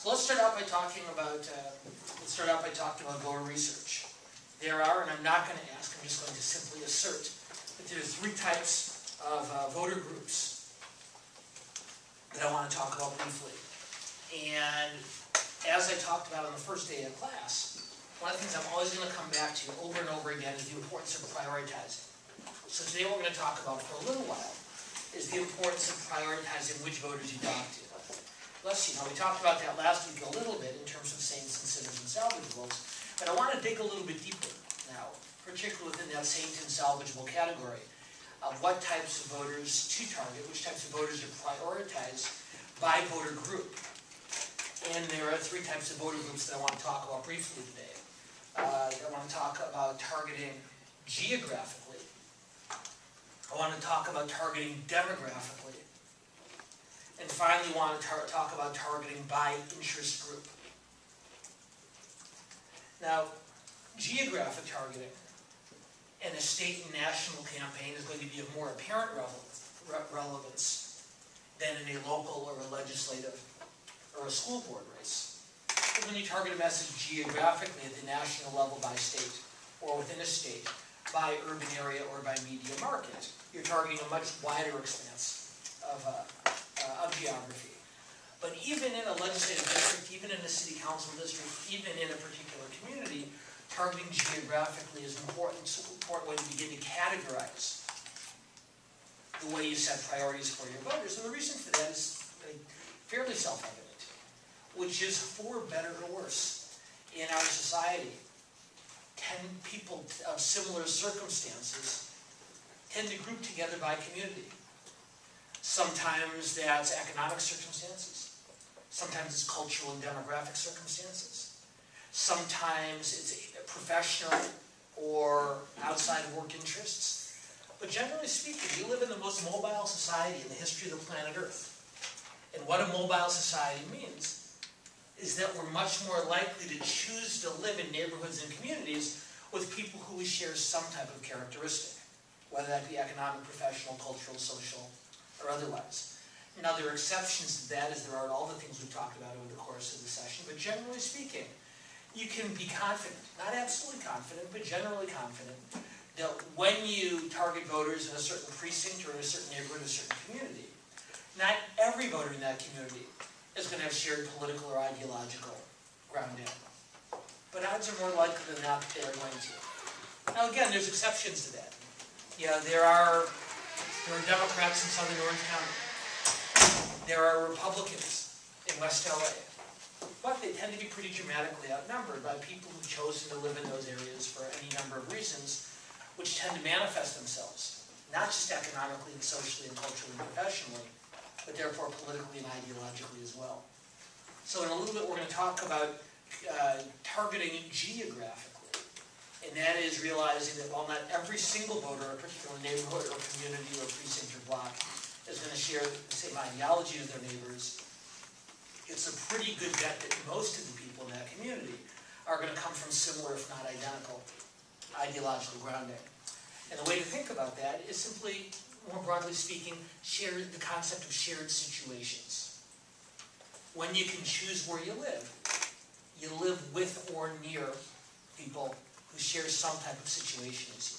So let's start out by talking about voter research. There are, and I'm not going to ask, I'm just going to simply assert that there are three types of voter groups that I want to talk about briefly. And as I talked about on the first day of class, one of the things I'm always going to come back to over and over again is the importance of prioritizing. So today what we're going to talk about for a little while is the importance of prioritizing which voters you talk to. Let's see, now we talked about that last week a little bit in terms of saints and sinners and salvageables, but I want to dig a little bit deeper now, particularly within that saint and salvageable category, of what types of voters to target, which types of voters to prioritize by voter group. And there are three types of voter groups that I want to talk about briefly today. I want to talk about targeting geographically. I want to talk about targeting demographically. And finally, want to talk about targeting by interest group. Now, geographic targeting in a state and national campaign is going to be of more apparent relevance than in a local or a legislative or a school board race. But when you target a message geographically at the national level by state, or within a state, by urban area or by media market, you're targeting a much wider expanse of geography. But even in a legislative district, even in a city council district, even in a particular community, targeting geographically is an important way to begin to categorize the way you set priorities for your voters. And the reason for that is fairly self-evident, which is for better or worse in our society. 10 people of similar circumstances tend to group together by community. Sometimes that's economic circumstances. Sometimes it's cultural and demographic circumstances. Sometimes it's professional or outside of work interests. But generally speaking, we live in the most mobile society in the history of the planet Earth. And what a mobile society means is that we're much more likely to choose to live in neighborhoods and communities with people who we share some type of characteristic, whether that be economic, professional, cultural, social, or otherwise. Now, there are exceptions to that, as there are in all the things we've talked about over the course of the session, but generally speaking, you can be confident, not absolutely confident, but generally confident, that when you target voters in a certain precinct or in a certain neighborhood, a certain community, not every voter in that community is going to have shared political or ideological grounding. But odds are more likely than not that they are going to. Now again, there's exceptions to that. There are Democrats in southern Orange County. There are Republicans in West LA. But they tend to be pretty dramatically outnumbered by people who've chosen to live in those areas for any number of reasons, which tend to manifest themselves, not just economically and socially and culturally and professionally, but therefore politically and ideologically as well. So in a little bit we're going to talk about targeting geographically. And that is realizing that while not every single voter in a particular neighborhood or community or precinct or block is going to share the same ideology as their neighbors, it's a pretty good bet that most of the people in that community are going to come from similar, if not identical, ideological grounding. And the way to think about that is simply, more broadly speaking, the concept of shared situations. When you can choose where you live with or near people who share some type of situation as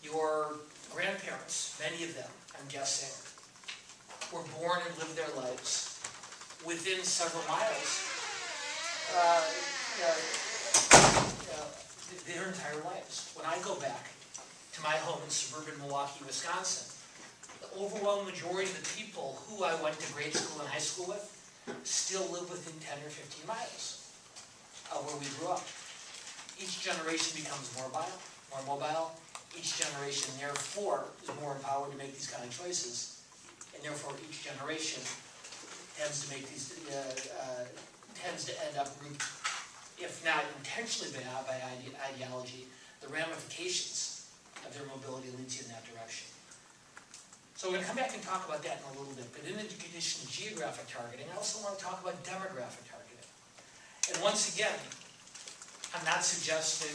you. Your grandparents, many of them, I'm guessing, were born and lived their lives within several miles their entire lives. When I go back to my home in suburban Milwaukee, Wisconsin, the overwhelming majority of the people who I went to grade school and high school with still live within 10 or 15 miles of where we grew up. Each generation becomes more mobile. Each generation, therefore, is more empowered to make these kind of choices. And therefore, each generation tends to make these, tends to end up grouped, if not intentionally by ideology, the ramifications of their mobility leads you in that direction. So we're going to come back and talk about that in a little bit. But in addition to geographic targeting, I also want to talk about demographic targeting. And once again, I'm not suggesting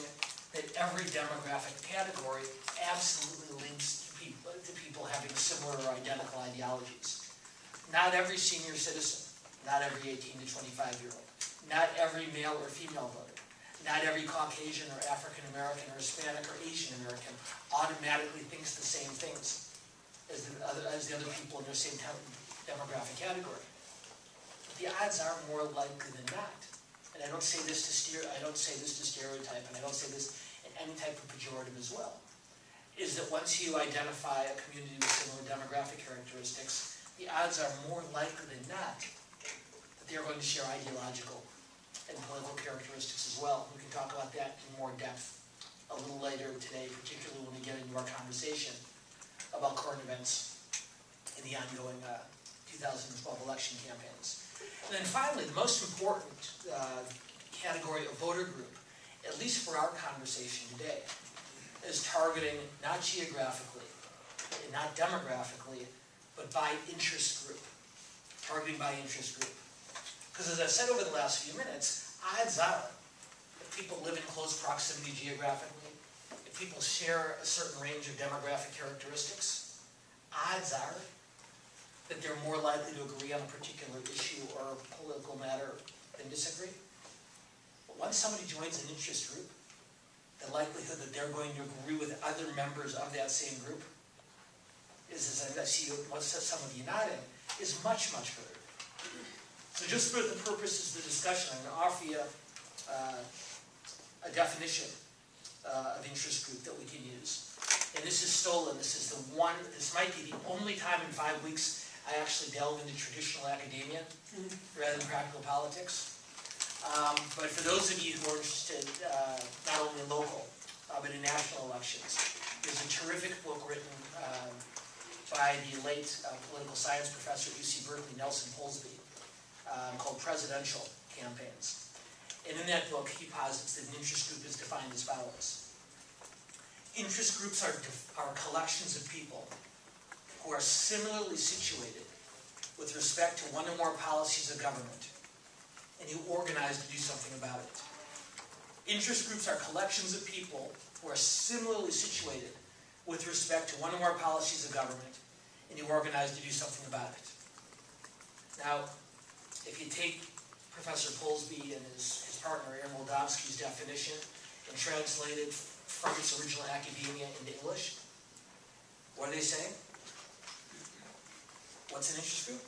that every demographic category absolutely links to people having similar or identical ideologies. Not every senior citizen, not every 18 to 25-year-old, not every male or female voter, not every Caucasian or African American or Hispanic or Asian American automatically thinks the same things as the other people in their same demographic category. But the odds are more likely than not. And I don't say this to stereotype, and I don't say this in any type of pejorative as well, is that once you identify a community with similar demographic characteristics, the odds are more likely than not that they are going to share ideological and political characteristics as well. We can talk about that in more depth a little later today, particularly when we get into our conversation about current events in the ongoing 2012 election campaigns. And then finally, the most important category of voter group, at least for our conversation today, is targeting not geographically and not demographically, but by interest group. Targeting by interest group. Because as I've said over the last few minutes, odds are, if people live in close proximity geographically, if people share a certain range of demographic characteristics, odds are that they're more likely to agree on a particular issue or a political matter than disagree. But once somebody joins an interest group, the likelihood that they're going to agree with other members of that same group is, as I see some of you nodding, is much, much greater. So just for the purposes of the discussion, I'm going to offer you a definition of interest group that we can use. And this is stolen. This might be the only time in 5 weeks I actually delve into traditional academia rather than practical politics. But for those of you who are interested, not only in local, but in national elections, there's a terrific book written by the late political science professor at UC Berkeley, Nelson Polsby, called Presidential Campaigns. And in that book, he posits that an interest group is defined as follows. Interest groups are collections of people who are similarly situated with respect to one or more policies of government, and who organize to do something about it. Interest groups are collections of people who are similarly situated with respect to one or more policies of government, and who organize to do something about it. Now, if you take Professor Polsby and his partner Aaron Moldavsky's definition and translate it from its original academia into English, what are they saying? What's an interest group?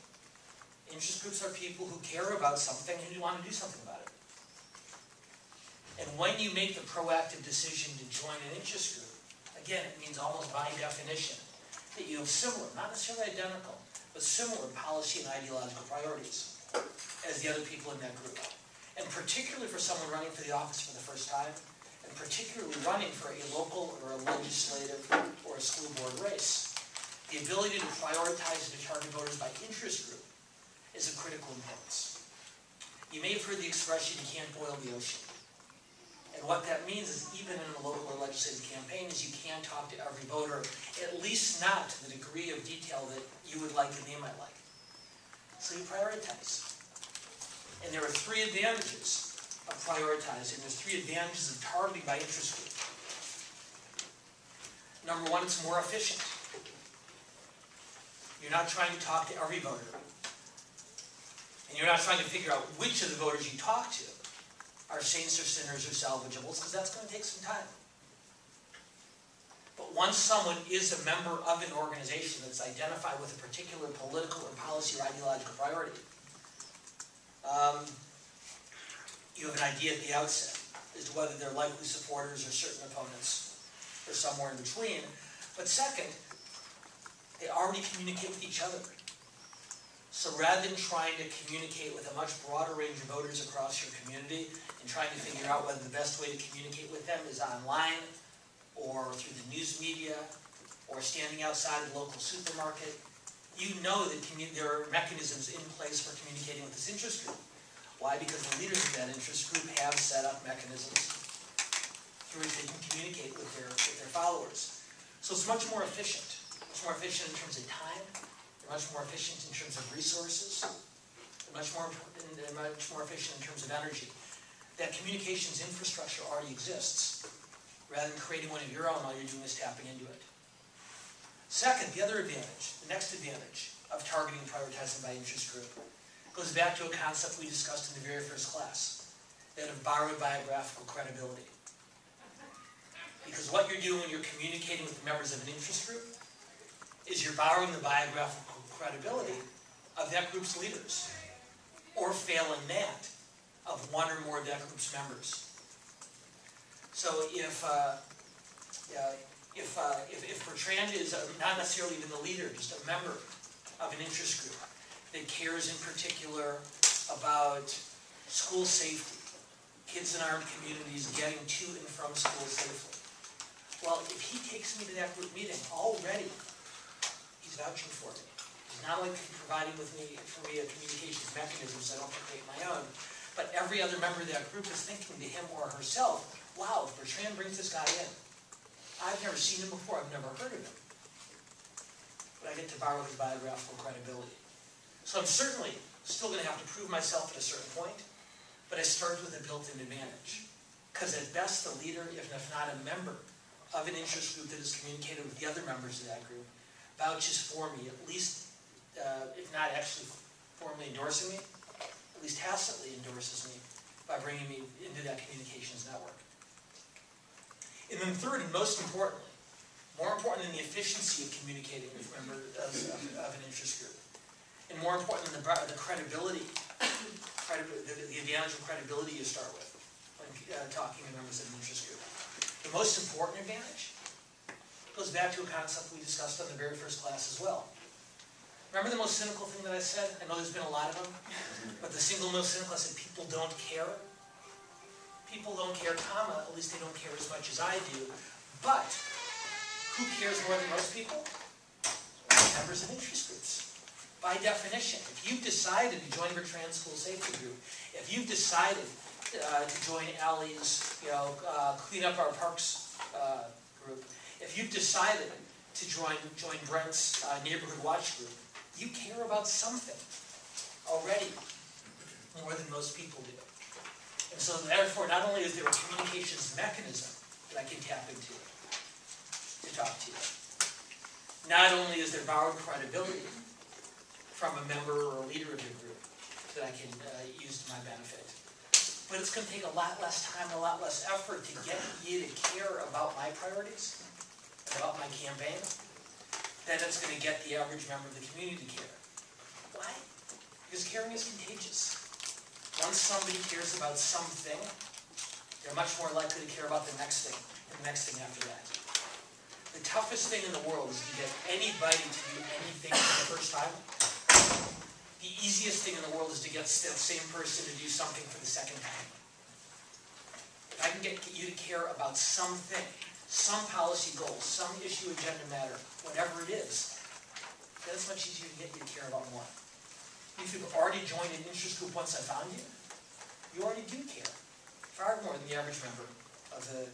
Interest groups are people who care about something and who want to do something about it. And when you make the proactive decision to join an interest group, again, it means almost by definition that you have similar, not necessarily identical, but similar policy and ideological priorities as the other people in that group. And particularly for someone running for the office for the first time, and particularly running for a local or a legislative or a school board race, the ability to prioritize and to target voters by interest group is of critical importance. You may have heard the expression, you can't boil the ocean. And what that means is even in a local or legislative campaign is you can't talk to every voter, at least not to the degree of detail that you would like and they might like. So you prioritize. And there are 3 advantages of prioritizing. There's 3 advantages of targeting by interest group. Number 1, it's more efficient. You're not trying to talk to every voter. And you're not trying to figure out which of the voters you talk to are saints or sinners or salvageables, because that's going to take some time. But once someone is a member of an organization that's identified with a particular political or policy or ideological priority, you have an idea at the outset as to whether they're likely supporters or certain opponents, or somewhere in between. But second, they already communicate with each other. So rather than trying to communicate with a much broader range of voters across your community and trying to figure out whether the best way to communicate with them is online or through the news media or standing outside the local supermarket, you know that there are mechanisms in place for communicating with this interest group. Why? Because the leaders of that interest group have set up mechanisms through which they can communicate with their followers. So it's much more efficient. Much more efficient in terms of time. Much more efficient in terms of resources, and much more efficient in terms of energy. That communications infrastructure already exists, rather than creating one of your own, all you're doing is tapping into it. Second, the other advantage, the next advantage, of targeting and prioritizing by interest group. It goes back to a concept we discussed in the very first class, that of borrowed biographical credibility. Because what you're doing when you're communicating with the members of an interest group is you're borrowing the biographical credibility of that group's leaders, or failing that, of one or more of that group's members. So if Bertrand is not necessarily even the leader, just a member of an interest group that cares in particular about school safety, kids in our communities getting to and from school safely. Well, if he takes me to that group meeting, already he's vouching for me. He's not only providing for me a communications mechanism so I don't create my own, but every other member of that group is thinking to him or herself, wow, if Bertrand brings this guy in, I've never seen him before, I've never heard of him. But I get to borrow his biographical credibility. So I'm certainly still going to have to prove myself at a certain point, but I start with a built-in advantage. Because at best, the leader, if not a member of an interest group that is communicated with the other members of that group, vouches for me, at least, if not actually formally endorsing me, at least tacitly endorses me by bringing me into that communications network. And then third, and most importantly, more important than the efficiency of communicating with members of an interest group, and more important than the credibility, the advantage of credibility you start with when talking to members of an interest group. The most important advantage goes back to a concept we discussed on the very first class as well. Remember the most cynical thing that I said? I know there's been a lot of them, but the single most cynical, I said people don't care. People don't care, comma, at least they don't care as much as I do. But who cares more than most people? Members of interest groups. By definition, if you've decided to join Bertrand School Safety Group, if you've decided to join Allie's, clean up our parks group, if you've decided to join Brent's neighborhood watch group, you care about something already more than most people do. And so therefore, not only is there a communications mechanism that I can tap into to talk to you, not only is there borrowed credibility from a member or a leader of the group that I can use to my benefit, but it's going to take a lot less time, a lot less effort to get you to care about my priorities, about my campaign, than it's going to get the average member of the community to care. Why? Because caring is contagious. Once somebody cares about something, they're much more likely to care about the next thing, and the next thing after that. The toughest thing in the world is to get anybody to do anything for the first time. The easiest thing in the world is to get that same person to do something for the second time. If I can get you to care about something, some policy goal, some issue, agenda matter, whatever it is, then it's much easier to get you to care about more. If you've already joined an interest group once I found you, you already do care, far more than the average member of the